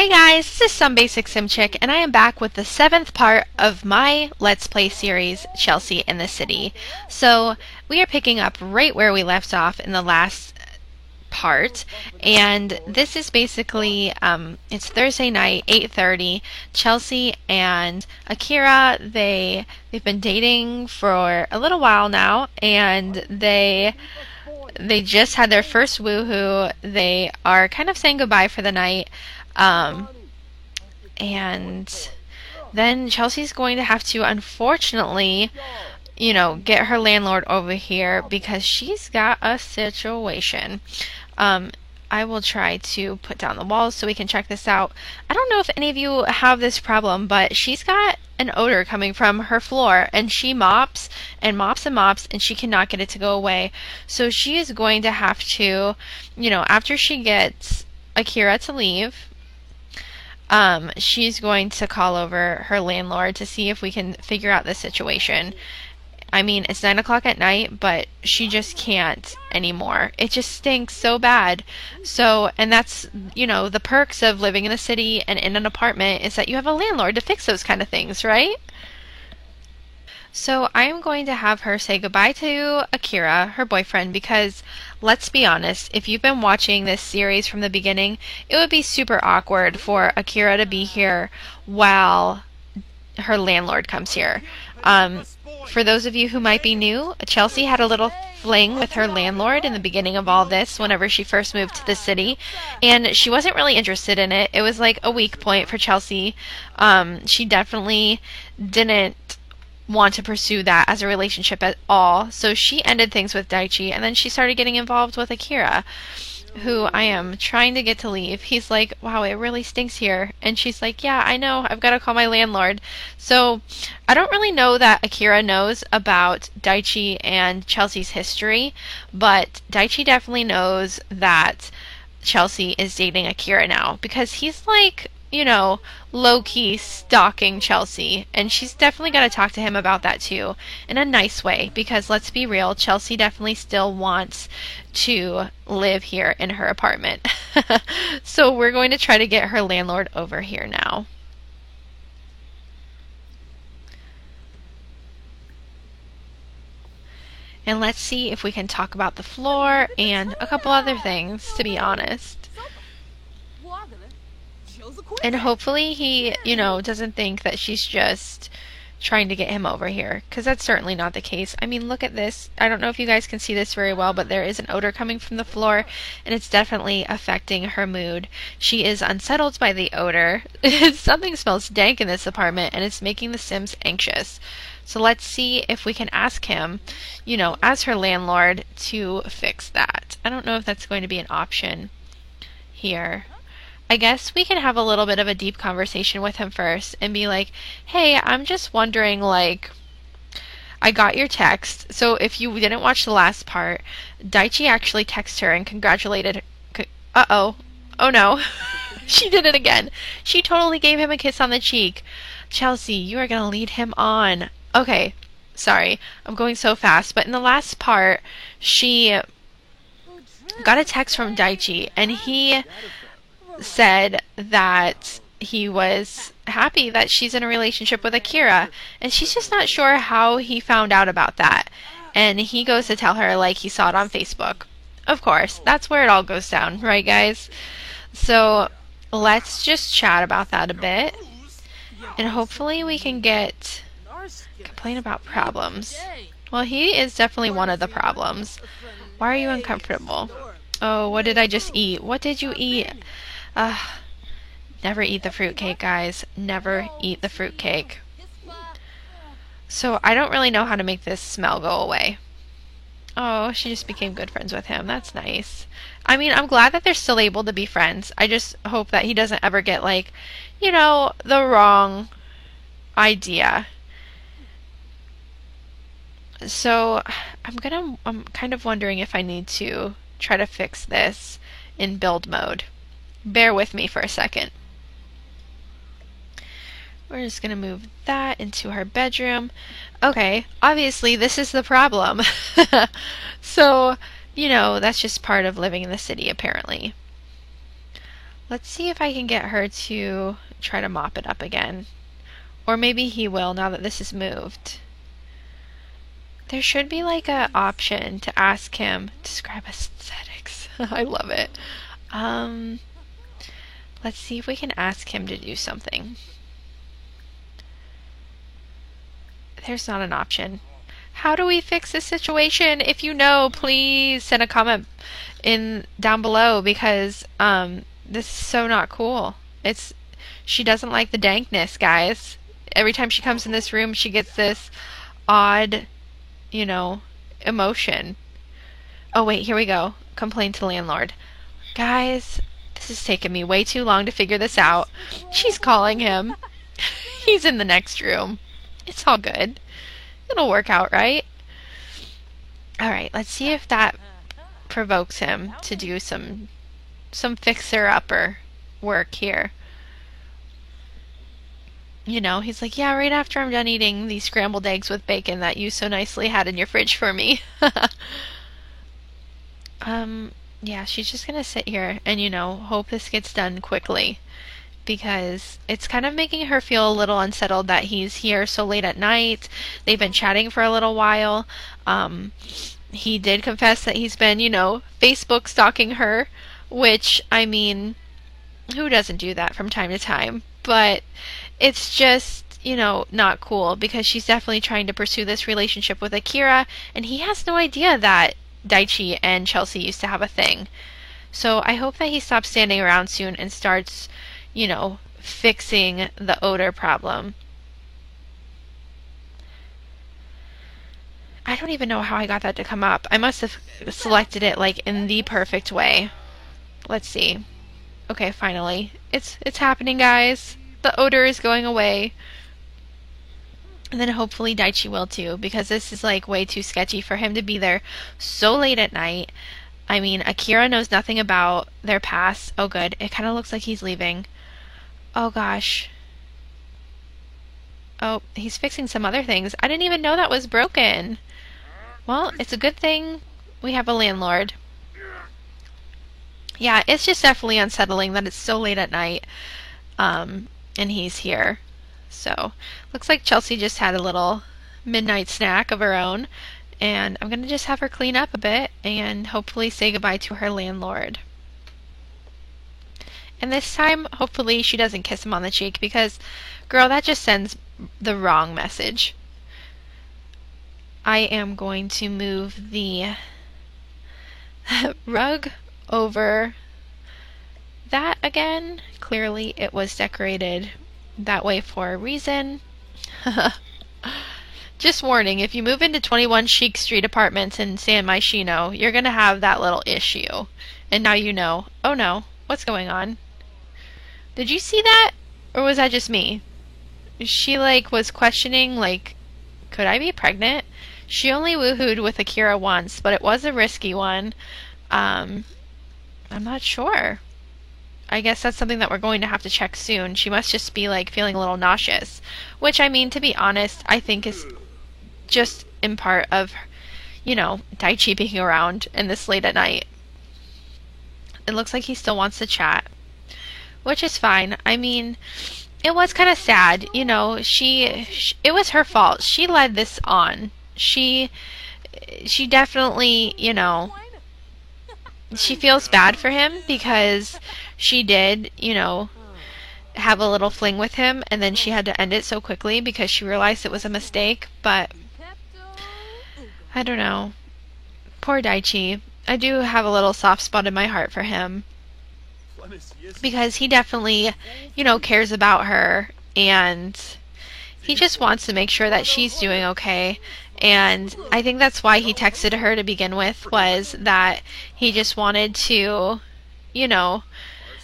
Hi guys, this is Some Basic Sim Chick, and I am back with the 7th part of my Let's Play series, Chelsea in the City. So, we are picking up right where we left off in the last part, and this is basically, it's Thursday night, 8:30. Chelsea and Akira, they've been dating for a little while now, and they just had their first woohoo. They are kind of saying goodbye for the night. And then Chelsea's going to have to, unfortunately, get her landlord over here because she's got a situation. I will try to put down the walls so we can check this out. I don't know if any of you have this problem, but she's got an odor coming from her floor, and she mops and mops and mops, and she cannot get it to go away. So she is going to have to, after she gets Akira to leave, she's going to call over her landlord to see if we can figure out the situation. I mean, it's 9 o'clock at night, but she just can't anymore. It just stinks so bad. So, and that's, the perks of living in a city and in an apartment is that you have a landlord to fix those kind of things, right? So I'm going to have her say goodbye to Akira, her boyfriend, because let's be honest, if you've been watching this series from the beginning, it would be super awkward for Akira to be here while her landlord comes here. For those of you who might be new, Chelsea had a little fling with her landlord in the beginning of all this whenever she first moved to the city, and she wasn't really interested in it. It was like a weak point for Chelsea. She definitely didn't want to pursue that as a relationship at all, so she ended things with Daichi, and then she started getting involved with Akira, who I am trying to get to leave. He's like, wow, it really stinks here. And she's like, yeah, I know, I've got to call my landlord. So I don't really know that Akira knows about Daichi and Chelsea's history, but Daichi definitely knows that Chelsea is dating Akira now, because he's like, low-key stalking Chelsea, and she's definitely got to talk to him about that too, in a nice way, because let's be real, Chelsea definitely still wants to live here in her apartment. So we're going to try to get her landlord over here now. And let's see if we can talk about the floor and a couple other things, to be honest. And hopefully he, doesn't think that she's just trying to get him over here, because that's certainly not the case. I mean, look at this. I don't know if you guys can see this very well, but there is an odor coming from the floor, and it's definitely affecting her mood. She is unsettled by the odor. Something smells dank in this apartment, and it's making the Sims anxious. So let's see if we can ask him, as her landlord, to fix that. I don't know if that's going to be an option here. I guess we can have a little bit of a deep conversation with him first and be like, hey, I'm just wondering, I got your text. So if you didn't watch the last part, Daichi actually texted her and congratulated her. Uh-oh. Oh no. She did it again. She totally gave him a kiss on the cheek. Chelsea, you are going to lead him on. Okay. Sorry. I'm going so fast. But in the last part, she got a text from Daichi, and he said that he was happy that she's in a relationship with Akira, and she's just not sure how he found out about that. And he goes to tell her like he saw it on Facebook. Of course, that's where it all goes down, right guys? So let's just chat about that a bit, and hopefully we can complain about problems. Well, he is definitely one of the problems. Why are you uncomfortable? Oh, what did I just eat? What did you eat? Never eat the fruitcake, guys. Never eat the fruitcake. So I don't really know how to make this smell go away. Oh, she just became good friends with him. That's nice. I mean, I'm glad that they're still able to be friends. I just hope that he doesn't ever get, the wrong idea. So I'm kind of wondering if I need to try to fix this in build mode. Bear with me for a second. We're just going to move that into her bedroom. Okay, obviously this is the problem. So, that's just part of living in the city, apparently. Let's see if I can get her to try to mop it up again. Or maybe he will now that this is moved. There should be like a option to ask him. Describe aesthetics. I love it. Let's see if we can ask him to do something. There's not an option. How do we fix this situation? If you know, please send a comment down below, because this is so not cool. She doesn't like the dankness, guys. Every time she comes in this room, she gets this odd, emotion. Oh wait, here we go. Complain to landlord. Guys, this is taking me way too long to figure this out. She's calling him. He's in the next room. It's all good. It'll work out, right? Alright, let's see if that provokes him to do some fixer-upper work here. He's like, yeah, right after I'm done eating these scrambled eggs with bacon that you so nicely had in your fridge for me. Yeah, she's just gonna sit here and, hope this gets done quickly. Because it's kind of making her feel a little unsettled that he's here so late at night. They've been chatting for a little while. He did confess that he's been, Facebook stalking her, which, I mean, who doesn't do that from time to time? But it's just, not cool, because she's definitely trying to pursue this relationship with Akira, and he has no idea that Daichi and Chelsea used to have a thing. So I hope that he stops standing around soon and starts, fixing the odor problem. I don't even know how I got that to come up. I must have selected it like in the perfect way. Let's see. Okay, finally. It's happening, guys. The odor is going away. And then hopefully Daichi will too, because this is like way too sketchy for him to be there so late at night. I mean, Akira knows nothing about their past. Oh good, it kind of looks like he's leaving. Oh gosh. Oh, he's fixing some other things. I didn't even know that was broken. Well, it's a good thing we have a landlord. Yeah, it's just definitely unsettling that it's so late at night, and he's here. So, looks like Chelsea just had a little midnight snack of her own, and I'm gonna just have her clean up a bit and hopefully say goodbye to her landlord. And this time, hopefully she doesn't kiss him on the cheek, because, girl, that just sends the wrong message. I am going to move the rug over that again. Clearly it was decorated that way for a reason. Just warning, if you move into 21 Chic Street Apartments in San Myshuno, you're going to have that little issue. And now you know. Oh no, what's going on? Did you see that? Or was that just me? She was questioning, could I be pregnant? She only woohooed with Akira once, but it was a risky one. I'm not sure. I guess that's something that we're going to have to check soon. She must just be feeling a little nauseous, which, I mean, to be honest, I think is just in part of, Daichi being around in this late at night. It looks like he still wants to chat, which is fine. I mean, it was kind of sad, it was her fault. She led this on. She definitely, she feels bad for him because she did, have a little fling with him, and then she had to end it so quickly because she realized it was a mistake. But I don't know. Poor Daichi. I do have a little soft spot in my heart for him, because he definitely, cares about her, and he just wants to make sure that she's doing okay. And I think that's why he texted her to begin with, was that he just wanted to,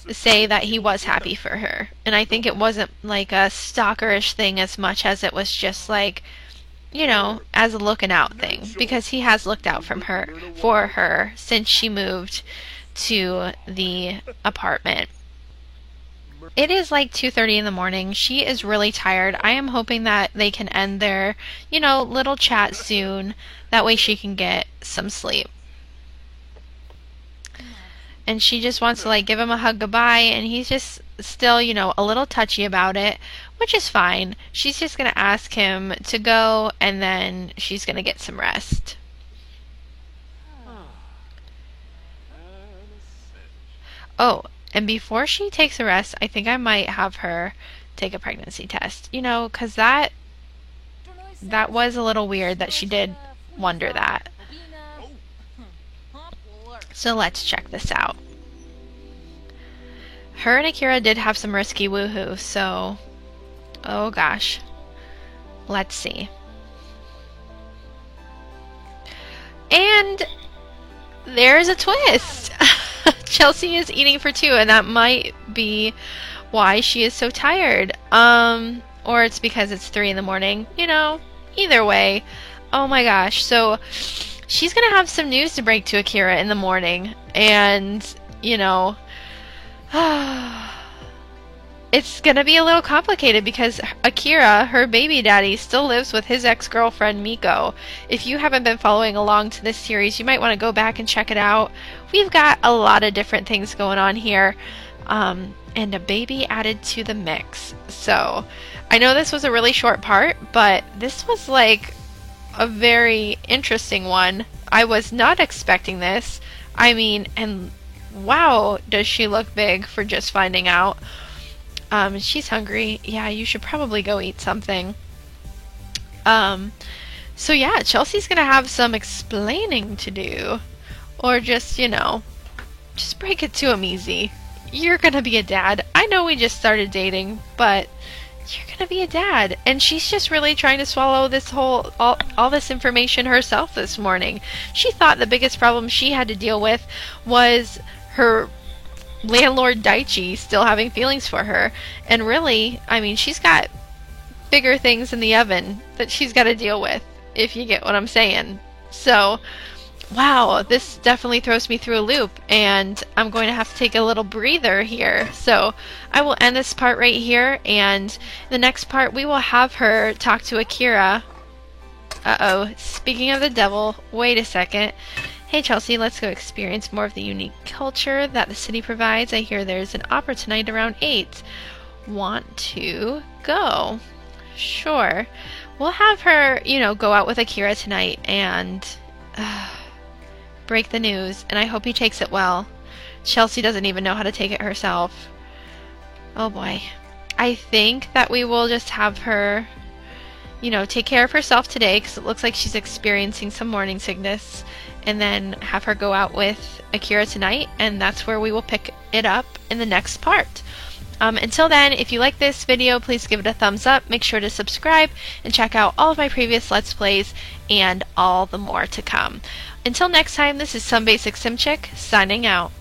say that he was happy for her. And I think it wasn't like a stalkerish thing as much as it was just as a looking out thing, because he has looked out for her since she moved to the apartment. It is 2:30 in the morning. She is really tired. I am hoping that they can end their, little chat soon. That way she can get some sleep. and she just wants to like give him a hug goodbye, and he's just still, you know, a little touchy about it, which is fine. She's just gonna ask him to go, and then she's gonna get some rest. Oh, and before she takes a rest, I think I might have her take a pregnancy test. You know, because that was a little weird that she did wonder that. So let's check this out. Her and Akira did have some risky woohoo, so oh gosh. Let's see. And there's a twist. Chelsea is eating for two, and that might be why she is so tired. Or it's because it's 3 in the morning. You know, either way. Oh my gosh. So she's gonna have some news to break to Akira in the morning, and you know, it's gonna be a little complicated because Akira, her baby daddy, still lives with his ex-girlfriend Miko. If you haven't been following along to this series, you might want to go back and check it out. We've got a lot of different things going on here, and a baby added to the mix. So I know this was a really short part, but this was like a very interesting one. I was not expecting this. I mean, and wow, does she look big for just finding out. She's hungry. Yeah, you should probably go eat something. So yeah, Chelsea's gonna have some explaining to do. Or just, you know, just break it to him easy. You're gonna be a dad. I know we just started dating, but you're gonna be a dad. And she's just really trying to swallow this whole, all this information herself this morning. She thought the biggest problem she had to deal with was her landlord Daichi still having feelings for her. And really, I mean, she's got bigger things in the oven that she's got to deal with, if you get what I'm saying. So, wow, this definitely throws me through a loop, and I'm going to have to take a little breather here. So I will end this part right here, and in the next part we will have her talk to Akira. Uh-oh, speaking of the devil, wait a second. Hey Chelsea, let's go experience more of the unique culture that the city provides. I hear there's an opera tonight around 8. Want to go? Sure. We'll have her, you know, go out with Akira tonight and break the news, and I hope he takes it well. Chelsea doesn't even know how to take it herself. Oh boy. I think that we will just have her, you know, take care of herself today, because it looks like she's experiencing some morning sickness, and then have her go out with Akira tonight, and that's where we will pick it up in the next part. Until then, if you like this video, please give it a thumbs up, make sure to subscribe, and check out all of my previous Let's Plays and all the more to come. Until next time, this is Some Basic Sim Chick, signing out.